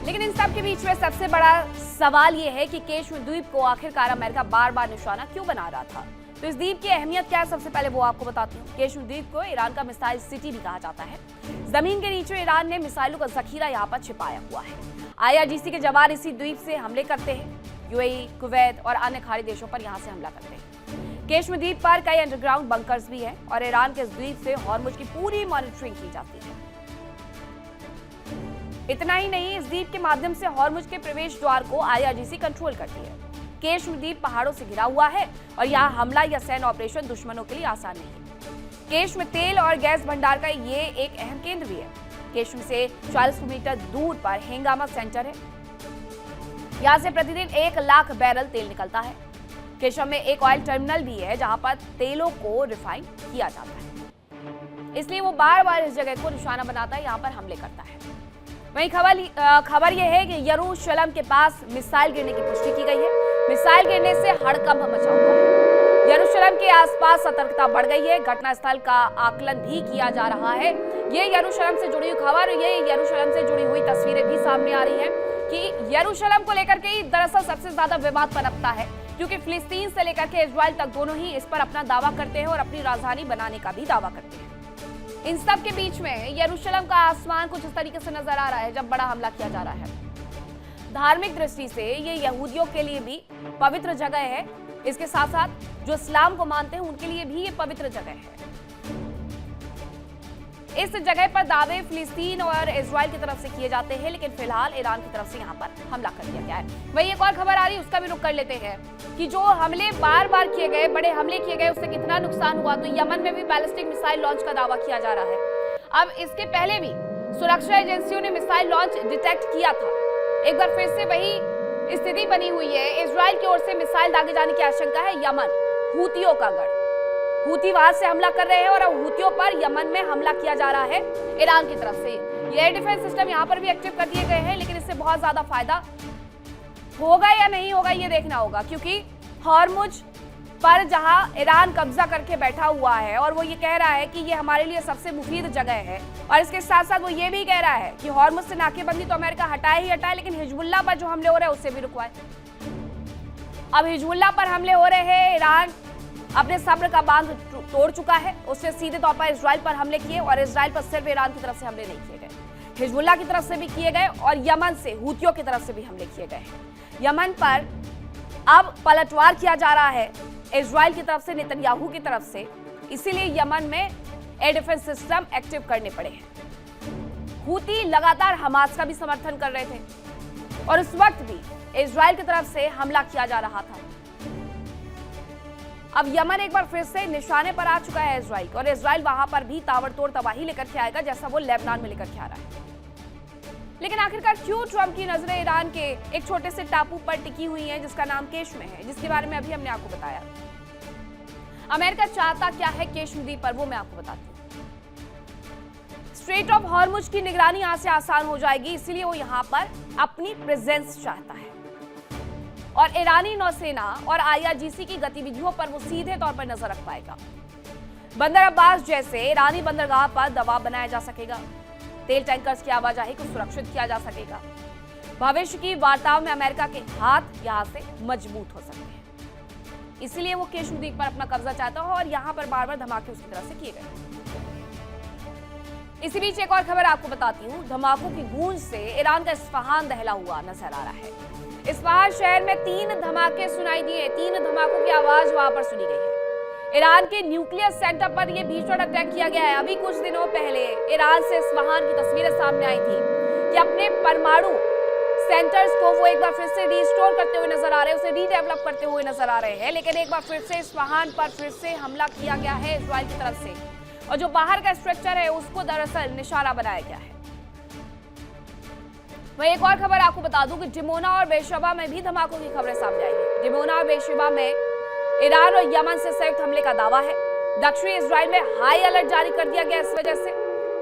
लेकिन इन सब के बीच में सबसे बड़ा सवाल ये है कि कश्मीर द्वीप को आखिरकार अमेरिका बार बार निशाना क्यों बना रहा था। तो इस द्वीप की अहमियत क्या है, सबसे पहले वो आपको बताती हूँ। कश्मीर द्वीप को ईरान का मिसाइल सिटी भी कहा जाता है। जमीन के नीचे ईरान ने मिसाइलों का जखीरा यहाँ पर छिपाया हुआ है। IRGC के जवान इसी द्वीप से हमले करते हैं। UAE, कुवैत और अन्य खाड़ी देशों पर यहाँ से हमला करते हैं। कश्मीर द्वीप पर कई अंडरग्राउंड बंकर्स भी हैं और ईरान के इस द्वीप से हॉर्मुज की पूरी मॉनिटरिंग की जाती है। इतना ही नहीं, इस द्वीप के माध्यम से हॉर्मुज के प्रवेश द्वार को IRGC कंट्रोल करती है। कश्मीर द्वीप पहाड़ों से घिरा हुआ है और यहाँ हमला या सैन्य ऑपरेशन दुश्मनों के लिए आसान नहीं है। कश्मीर तेल और गैस भंडार का ये एक अहम केंद्र भी है। कश्मीर से 40 किलोमीटर दूर पर हेंगामा सेंटर है। यहाँ से प्रतिदिन 1 लाख बैरल तेल निकलता है। कश्मीर में एक ऑयल टर्मिनल भी है जहाँ पर तेलों को रिफाइन किया जाता है, इसलिए वो बार बार इस जगह को निशाना बनाता है, यहाँ पर हमले करता है। वहीं खबर यह है कि यरूशलेम के पास मिसाइल गिरने की पुष्टि की गई है। मिसाइल गिरने से हड़कंप मचा हुआ है। यरूशलेम के आसपास सतर्कता बढ़ गई है। घटनास्थल का आकलन भी किया जा रहा है। ये यरूशलेम से जुड़ी हुई खबर, ये यरूशलेम से जुड़ी हुई तस्वीरें भी सामने आ रही हैं कि यरूशलेम को लेकर के दरअसल सबसे ज्यादा विवाद पनपता है, क्योंकि फिलिस्तीन से लेकर के इजराइल तक दोनों ही इस पर अपना दावा करते हैं और अपनी राजधानी बनाने का भी दावा करते हैं। इन सब के बीच में यरूशलेम का आसमान कुछ इस तरीके से नजर आ रहा है जब बड़ा हमला किया जा रहा है। धार्मिक दृष्टि से ये यहूदियों के लिए भी पवित्र जगह है। इसके साथ साथ जो इस्लाम को मानते हैं उनके लिए भी ये पवित्र जगह है। इस जगह पर दावे फिलिस्तीन और इजराइल की तरफ से किए जाते हैं, लेकिन फिलहाल ईरान की तरफ से यहाँ पर हमला कर दिया गया है। वही एक और खबर आ रही है, उसका भी रुख कर लेते हैं कि जो हमले बार बार किए गए, बड़े हमले किए गए, उससे कितना नुकसान हुआ। तो यमन में भी बैलिस्टिक मिसाइल लॉन्च का दावा किया जा रहा है। अब इसके पहले भी सुरक्षा एजेंसियों ने मिसाइल लॉन्च डिटेक्ट किया था। एक बार फिर से वही स्थिति बनी हुई है। इजराइल की ओर से मिसाइल दागे जाने की आशंका है। यमन हूतियों का गढ़, हूती वहां से हमला कर रहे हैं और अब हूतियों पर यमन में हमला किया जा रहा है ईरान की तरफ से। ये एयर डिफेंस सिस्टम यहाँ पर भी एक्टिव कर दिए गए हैं, लेकिन इससे बहुत ज्यादा फायदा होगा या नहीं होगा ये देखना होगा, क्योंकि हॉर्मुज पर जहां ईरान कब्जा करके बैठा हुआ है और वो ये कह रहा है कि ये हमारे लिए सबसे मुफीद जगह है, और इसके साथ साथ वो ये भी कह रहा है कि हॉर्मुज से नाकेबंदी तो अमेरिका हटाए ही हटाए, लेकिन हिजबुल्लाह पर जो हमले हो रहे हैं उससे भी रुकवाए। अब हिजबुल्लाह पर हमले हो रहे हैं, ईरान अपने सब्र का बांध तोड़ चुका है। उसने सीधे तौर पर इजराइल पर हमले किए और इजराइल पर सिर्फ ईरान की तरफ से हमले नहीं किए गए, हिजबुल्लाह की तरफ से भी किए गए और यमन से हूतियों की तरफ से भी हमले किए गए। यमन पर अब पलटवार किया जा रहा है इजराइल की तरफ से, नेतन्याहू की तरफ से, इसीलिए यमन में एयर डिफेंस सिस्टम एक्टिव करने पड़े हैं। हूती लगातार हमास का भी समर्थन कर रहे थे और उस वक्त भी इजराइल की तरफ से हमला किया जा रहा था। अब यमन एक बार फिर से निशाने पर आ चुका है इजराइल, और इजराइल वहां पर भी ताबड़तोड़ तबाही लेकर के आएगा, जैसा वो लेबनान में लेकर के आ रहा है। लेकिन आखिरकार क्यों ट्रंप की नजरें ईरान के एक छोटे से टापू पर टिकी हुई हैं जिसका नाम कश्मीर है, जिसके बारे में अभी हमने आपको बताया। अमेरिका चाहता क्या है कश्मीर द्वीप पर, वो मैं आपको बताती हूँ। स्ट्रेट ऑफ हॉर्मुज की निगरानी यहां से आसान हो जाएगी, इसीलिए वो यहां पर अपनी प्रेजेंस चाहता है और ईरानी नौसेना और IRGC की गतिविधियों पर वो सीधे तौर पर नजर रख पाएगा। बंदर अब्बास जैसे ईरानी बंदरगाह पर दबाव बनाया जा सकेगा, तेल टैंकर्स की आवाजाही को सुरक्षित किया जा सकेगा। भविष्य की वार्ताओं में अमेरिका के हाथ यहां से मजबूत हो सकते हैं, इसीलिए वो कश्मीर द्वीप पर अपना कब्जा चाहता है और यहां पर बार बार धमाके उसकी तरफ से किए गए। इसी बीच एक और खबर आपको बताती हूँ। धमाकों की गूंज से ईरान का इस्फहान दहला हुआ नजर आ रहा है। इस्फहान शहर में 3 धमाके सुनाई दिए, 3 धमाकों की आवाज वहां पर सुनी गई है। ईरान के न्यूक्लियर सेंटर पर यह भीषण अटैक किया गया है। अभी कुछ दिनों पहले ईरान से इस्फहान की तस्वीरें सामने आई थी कि अपने परमाणु सेंटर्स को वो एक बार फिर से रिस्टोर करते हुए नजर आ रहे हैं, उसे रीडेवलप करते हुए नजर आ रहे हैं। लेकिन एक बार फिर से इस्फहान पर फिर से हमला किया गया है इजराइल की तरफ से, और जो बाहर का स्ट्रक्चर है उसको दरअसल निशाना बनाया गया है। वहीं एक और खबर आपको बता दूं कि डिमोना और बेरशेबा में भी धमाकों की खबरें सामने आई हैं। डिमोना और बेरशेबा में ईरान और यमन से संयुक्त हमले का दावा है। दक्षिणी इजराइल में हाई अलर्ट जारी कर दिया गया, इस वजह से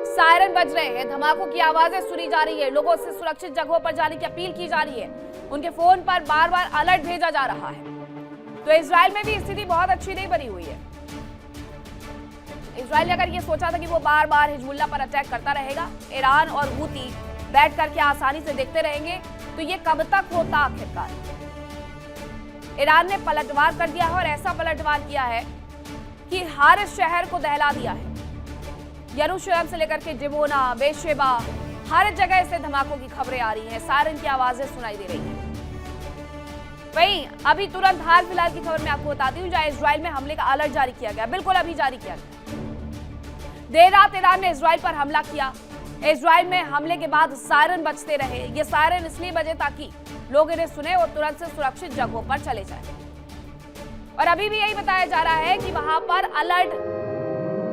सायरन बज रहे हैं, धमाकों की आवाजें सुनी जा रही है, लोगों से सुरक्षित जगहों पर जाने की अपील की जा रही है, उनके फोन पर बार बार अलर्ट भेजा जा रहा है। तो इजराइल में भी स्थिति बहुत अच्छी नहीं बनी हुई है। इजराइल ने अगर ये सोचा था कि वो बार बार हिजबुल्लाह पर अटैक करता रहेगा, ईरान और हूती बैठ करके आसानी से देखते रहेंगे तो ये कब तक होता आखिरकार। ईरान ने पलटवार कर दिया है और ऐसा पलटवार किया है कि हर शहर को दहला दिया है। यरूशलेम से लेकर के डिमोना, बेशेबा, हर जगह से धमाकों की खबरें आ रही हैं, सायरन की आवाजें सुनाई दे रही हैं। वहीं अभी तुरंत हाल फिलहाल की खबर मैं आपको बताती हूँ, जहां इजराइल में हमले का अलर्ट जारी किया गया, बिल्कुल अभी जारी किया गया। देर रात ईरान ने इजराइल पर हमला किया। इजराइल में हमले के बाद सायरन बजते रहे। ये सायरन इसलिए बजे ताकि लोग इन्हें सुने और तुरंत से सुरक्षित जगहों पर चले जाएं। और अभी भी यही बताया जा रहा है कि वहां पर अलर्ट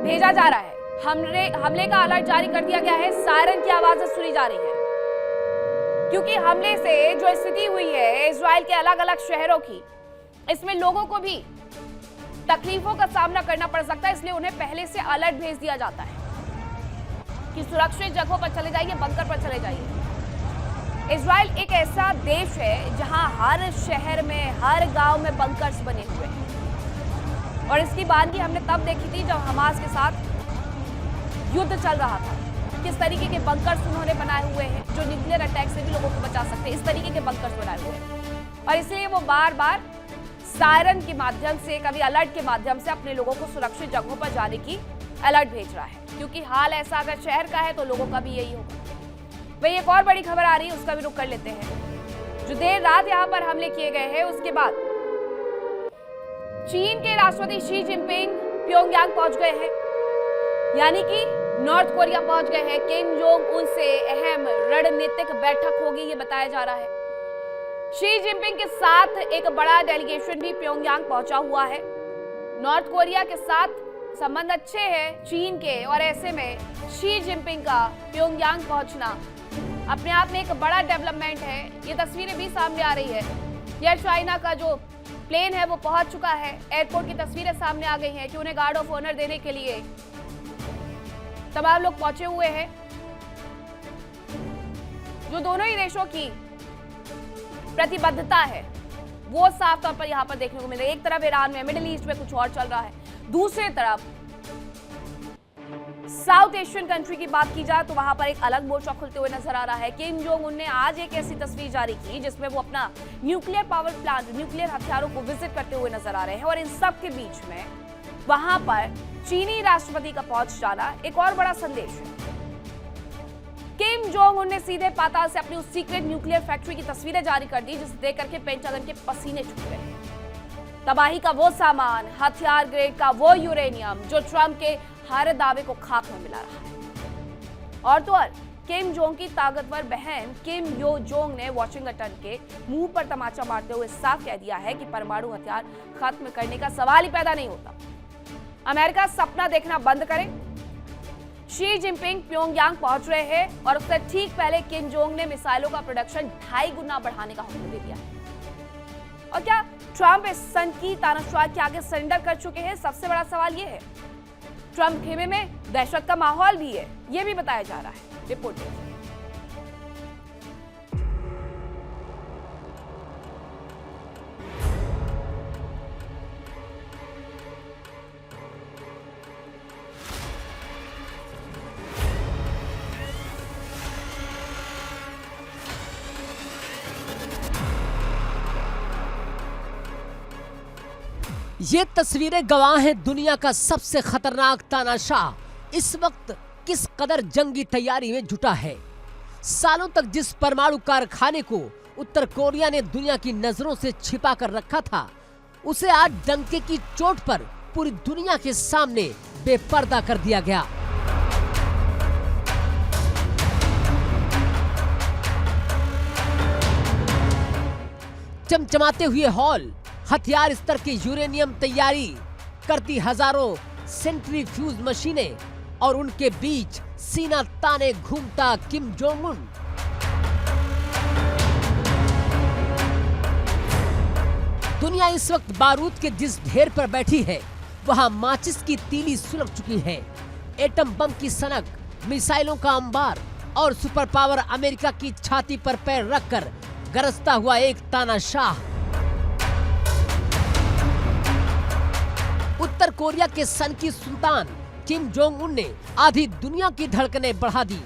भेजा जा रहा है, हमले का अलर्ट जारी कर दिया गया है। सायरन की आवाजें सुनी जा रही है क्योंकि हमले से जो स्थिति हुई है इजराइल के अलग अलग शहरों की, इसमें लोगों को भी तकलीफों का सामना करना पड़ सकता है, इसलिए उन्हें पहले से अलर्ट भेज दिया जाता है कि सुरक्षित जगहों पर चले जाइए, बंकर पर चले जाइए। इजराइल एक ऐसा देश है जहां हर शहर में, हर गांव में बंकर्स बने हुए हैं और इसकी बानगी हमने तब देखी थी जब हमास के साथ युद्ध चल रहा था। किस तरीके के बंकर्स उन्होंने बनाए हुए हैं जो न्यूक्लियर अटैक से भी लोगों को बचा सकते हैं, इस तरीके के बंकर्स बनाए हुए हैं और इसलिए वो बार बार सायरन के माध्यम से, कभी अलर्ट के माध्यम से अपने लोगों को सुरक्षित जगहों पर जाने की अलर्ट भेज रहा है, क्योंकि हाल ऐसा अगर शहर का है तो लोगों का भी यही होगा। वही एक और बड़ी खबर आ रही है, उसका भी रुख कर लेते हैं। जो देर रात यहाँ पर हमले किए गए हैं उसके बाद चीन के राष्ट्रपति शी जिनपिंग प्योंगयांग पहुंच गए हैं, यानी कि नॉर्थ कोरिया पहुंच गए हैं। किम जोंग उन से अहम रणनीतिक बैठक होगी, ये बताया जा रहा है। शी जिनपिंग के साथ एक बड़ा डेलीगेशन भी प्योंगयांग पहुंचा हुआ है। नॉर्थ कोरिया के साथ संबंध अच्छे हैं चीन के और ऐसे में शी जिनपिंग का प्योंगयांग पहुंचना अपने आप में एक बड़ा डेवलपमेंट है। ये तस्वीरें भी सामने आ रही है। एयर चाइना का जो प्लेन है वो पहुंच चुका है। एयरपोर्ट की तस्वीरें सामने आ गई हैं कि उन्हें गार्ड ऑफ ऑनर देने के लिए तमाम लोग पहुंचे हुए हैं। जो दोनों ही देशों की प्रतिबद्धता है वो साफ तौर पर यहां पर देखने को मिल रही है। एक तरफ ईरान में, मिडिल ईस्ट में कुछ और चल रहा है, दूसरी तरफ साउथ एशियन कंट्री की बात की जाए तो वहां पर एक अलग मोर्चा खुलते हुए नजर आ रहा है। किम जोंग उन ने आज एक ऐसी तस्वीर जारी की जिसमें वो अपना न्यूक्लियर पावर प्लांट, न्यूक्लियर हथियारों को विजिट करते हुए नजर आ रहे हैं और इन सब के बीच में वहां पर चीनी राष्ट्रपति का पहुंच जाना एक और बड़ा संदेश है। किम जोंग उन ने सीधे पाताल से अपनी उस सीक्रेट न्यूक्लियर फैक्ट्री की तस्वीरें जारी कर दी जिसे देख करके पेंटागन के पसीने छूट गए। तबाही का वो सामान, हथियार ग्रेड का वो यूरेनियम जो ट्रंप के हर दावे को खाक में मिला रहा है। और तो और किम जोंग की ताकतवर बहन किम यो जोंग ने वॉशिंगटन के मुंह पर तमाचा मारते हुए साफ कह दिया है कि परमाणु हथियार खत्म करने का सवाल ही पैदा नहीं होता। अमेरिका सपना देखना बंद करे। शी जिनपिंग प्योंगयांग पहुंच रहे हैं और उससे ठीक पहले किम जोंग ने मिसाइलों का प्रोडक्शन 2.5 गुना बढ़ाने का हुक्म दे दिया है। और क्या ट्रंप इस सन की तानाशाह के आगे सरेंडर कर चुके हैं? सबसे बड़ा सवाल यह है। ट्रंप खेमे में दहशत का माहौल भी है, यह भी बताया जा रहा है। रिपोर्ट देखिए। ये तस्वीरें गवाह हैं दुनिया का सबसे खतरनाक तानाशाह इस वक्त किस कदर जंगी तैयारी में जुटा है। सालों तक जिस परमाणु कारखाने को उत्तर कोरिया ने दुनिया की नजरों से छिपा कर रखा था, उसे आज डंके की चोट पर पूरी दुनिया के सामने बेपर्दा कर दिया गया। चमचमाते हुए हॉल, हथियार स्तर की यूरेनियम तैयारी करती हजारों सेंट्रीफ्यूज मशीनें और उनके बीच सीना ताने घूमता किम जोंग उन। दुनिया इस वक्त बारूद के जिस ढेर पर बैठी है वहां माचिस की तीली सुलग चुकी है। एटम बम की सनक, मिसाइलों का अंबार और सुपर पावर अमेरिका की छाती पर पैर रखकर गरजता हुआ एक तानाशाह। उत्तर कोरिया के सन की सुल्तान किम जोंग उन ने आधी दुनिया की धड़कनें बढ़ा दी।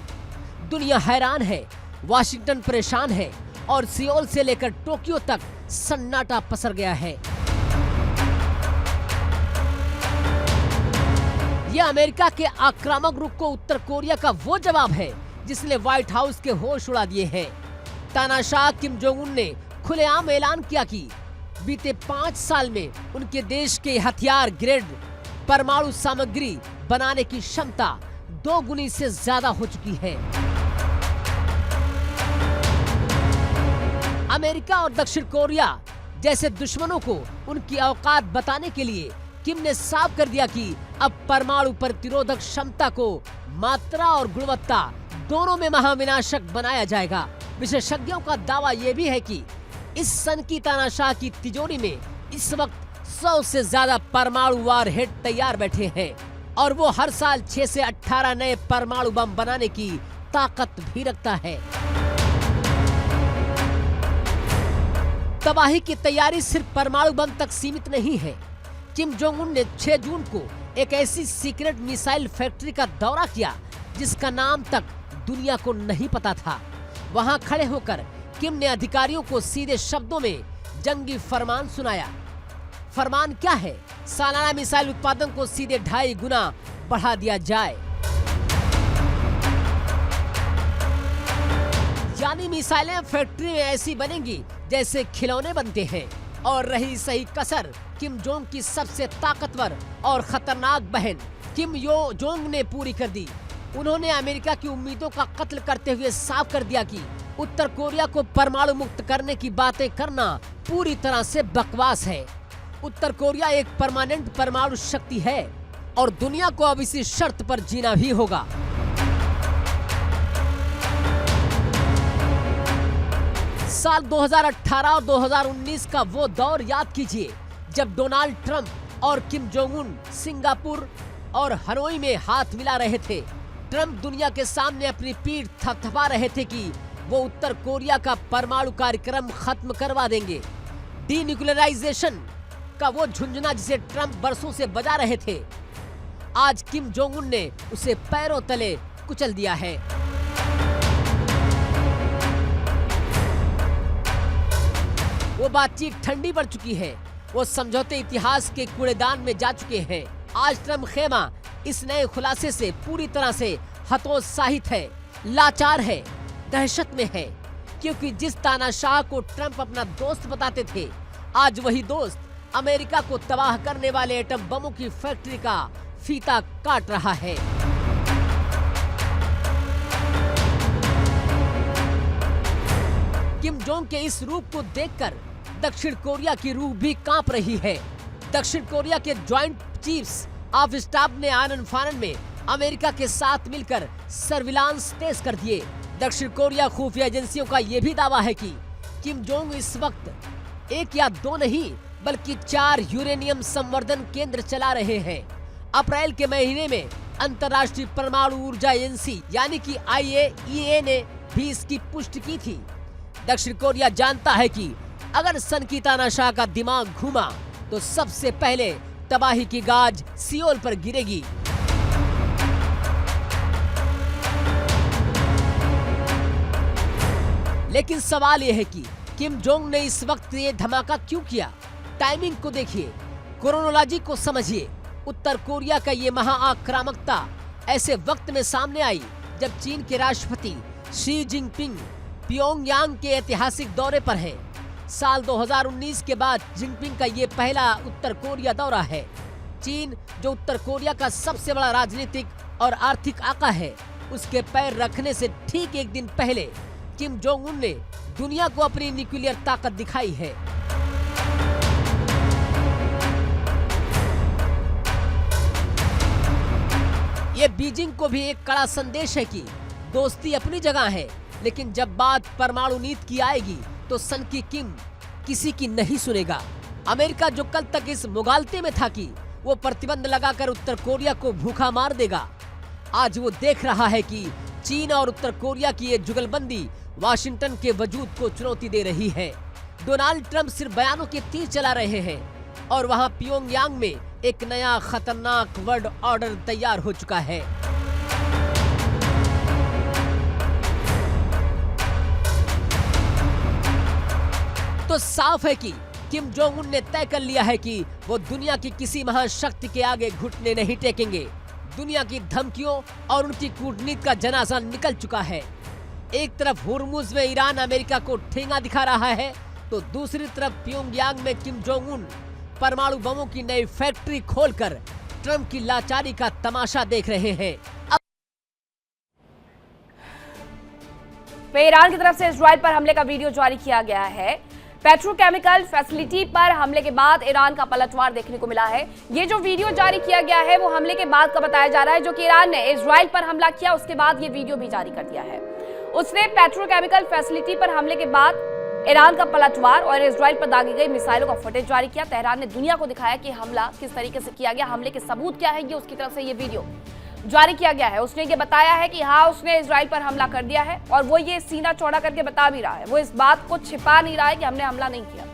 दुनिया हैरान है वाशिंगटन परेशान है और सियोल से लेकर टोक्यो तक सन्नाटा पसर गया है। यह अमेरिका के आक्रामक रुख को उत्तर कोरिया का वो जवाब है जिसने व्हाइट हाउस के होश उड़ा दिए हैं। तानाशाह किम जोंग उन ने खुलेआम ऐलान किया कि बीते 5 साल में उनके देश के हथियार ग्रेड परमाणु सामग्री बनाने की क्षमता 2 गुनी से ज्यादा हो चुकी है। अमेरिका और दक्षिण कोरिया जैसे दुश्मनों को उनकी औकात बताने के लिए किम ने साफ कर दिया कि अब परमाणु प्रतिरोधक क्षमता को मात्रा और गुणवत्ता दोनों में महाविनाशक बनाया जाएगा। विशेषज्ञों का दावा यह भी है कि इस सन की तानाशाह की तिजोरी में इस वक्त 100 से ज्यादा परमाणु वार हेड तैयार बैठे हैं और वो हर साल 6 से 18 नए परमाणु बम बनाने की ताकत भी रखता है। तबाही की तैयारी सिर्फ परमाणु बम तक सीमित नहीं है। किम जोंग उन ने 6 जून को एक ऐसी सीक्रेट मिसाइल फैक्ट्री का दौरा किया जिसका नाम तक दुनिया को नहीं पता था। वहां खड़े होकर किम ने अधिकारियों को सीधे शब्दों में जंगी फरमान सुनाया। फरमान क्या है? सालाना मिसाइल उत्पादन को सीधे 2.5 गुना बढ़ा दिया जाए, यानी मिसाइलें फैक्ट्री में ऐसी बनेंगी जैसे खिलौने बनते हैं। और रही सही कसर किम जोंग की सबसे ताकतवर और खतरनाक बहन किम यो जोंग ने पूरी कर दी। उन्होंने अमेरिका की उम्मीदों का कत्ल करते हुए साफ कर दिया कि उत्तर कोरिया को परमाणु मुक्त करने की बातें करना पूरी तरह से बकवास है। उत्तर कोरिया एक परमानेंट परमाणु शक्ति है और दुनिया को अब इसी शर्त पर जीना भी होगा। साल 2018 और 2019 का वो दौर याद कीजिए जब डोनाल्ड ट्रंप और किम जोंग उन सिंगापुर और हनोई में हाथ मिला रहे थे। ट्रंप दुनिया के सामने अपनी पीठ थपथपा रहे थे कि वो उत्तर कोरिया का परमाणु कार्यक्रम खत्म करवा देंगे। डीन्यूक्लियराइजेशन का वो झुंझुना जिसे ट्रंप बरसों से बजा रहे थे, आज किम जोंग उन ने उसे पैरों तले कुचल दिया है। वो बातचीत ठंडी पड़ चुकी है, वो समझौते इतिहास के कूड़ेदान में जा चुके हैं। आज ट्रंप खेमा इस नए खुलासे से पूरी तरह से हतोत्साहित है, लाचार है, दहशत में है, क्योंकि जिस तानाशाह को ट्रंप अपना दोस्त बताते थे, आज वही दोस्त अमेरिका को तबाह करने वाले एटम बमों की फैक्ट्री का फीता काट रहा है। किम जोंग के इस रूप को देखकर दक्षिण कोरिया की रूह भी कांप रही है। दक्षिण कोरिया के ज्वाइंट चीफ्स ऑफ स्टाफ ने आनन फानन में अमेरिका के साथ मिलकर सर्विलांस तेज कर दिए। दक्षिण कोरिया खुफिया एजेंसियों का यह भी दावा है कि किम जोंग इस वक्त 1 या 2 नहीं बल्कि 4 यूरेनियम संवर्धन केंद्र चला रहे हैं। अप्रैल के महीने में अंतर्राष्ट्रीय परमाणु ऊर्जा एजेंसी यानी कि IAEA ने भी इसकी पुष्टि की थी। दक्षिण कोरिया जानता है कि अगर सन की तानाशाह का दिमाग घूमा तो सबसे पहले तबाही की गाज सियोल पर गिरेगी। लेकिन सवाल यह है कि किम जोंग ने इस वक्त ये धमाका क्यों किया? टाइमिंग को देखिए, क्रोनोलॉजी को समझिए। उत्तर कोरिया का ये महाआक्रामकता ऐसे वक्त में सामने आई जब चीन के राष्ट्रपति शी जिनपिंग प्योंगयांग के ऐतिहासिक दौरे पर हैं। साल 2019 के बाद जिनपिंग का ये पहला उत्तर कोरिया दौरा है। चीन, जो उत्तर कोरिया का सबसे बड़ा राजनीतिक और आर्थिक आका है, उसके पैर रखने से ठीक 1 दिन पहले किम जोंग उन ने दुनिया को अपनी न्यूक्लियर ताकत दिखाई है। ये बीजिंग को भी एक कड़ा संदेश है कि दोस्ती अपनी जगह है, लेकिन जब बात परमाणु नीति की आएगी तो सन की किम किसी की नहीं सुनेगा। अमेरिका जो कल तक इस मुगालते में था कि वो प्रतिबंध लगाकर उत्तर कोरिया को भूखा मार देगा, आज वो देख रहा है कि चीन और उत्तर कोरिया की ये जुगलबंदी वाशिंगटन के वजूद को चुनौती दे रही है। डोनाल्ड ट्रंप सिर्फ बयानों के तीर चला रहे हैं और वहां प्योंगयांग में एक नया खतरनाक वर्ल्ड ऑर्डर तैयार हो चुका है। तो साफ है कि किम जोंग उन ने तय कर लिया है कि वो दुनिया की किसी महाशक्ति के आगे घुटने नहीं टेकेंगे। दुनिया की धमकियों और उनकी कूटनीति का जनाजा निकल चुका है। एक तरफ हुर्मुज में ईरान अमेरिका को ठेंगा दिखा रहा है, तो दूसरी तरफ प्योंगयांग में किम जोंग उन परमाणु बमों की नई फैक्ट्री खोलकर ट्रंप की लाचारी का तमाशा देख रहे हैं। ईरान की तरफ से इजराइल पर हमले का वीडियो जारी किया गया है। पेट्रोकेमिकल फैसिलिटी पर हमले के बाद ईरान का पलटवार देखने को मिला है। ये जो वीडियो जारी किया गया है वो हमले के बाद का बताया जा रहा है, जो कि ईरान ने इजराइल पर हमला किया उसके बाद ये वीडियो भी जारी कर दिया है। उसने पेट्रोकेमिकल फैसिलिटी पर हमले के बाद ईरान का पलटवार और इजराइल पर दागी गई मिसाइलों का फुटेज जारी किया। तेहरान ने दुनिया को दिखाया कि हमला किस तरीके से किया गया, हमले के सबूत क्या है, ये उसकी तरफ से ये वीडियो जारी किया गया है। उसने ये बताया है कि हाँ, उसने इजराइल पर हमला कर दिया है और वो ये सीना चौड़ा करके बता भी रहा है। वो इस बात को छिपा नहीं रहा है कि हमने हमला नहीं किया।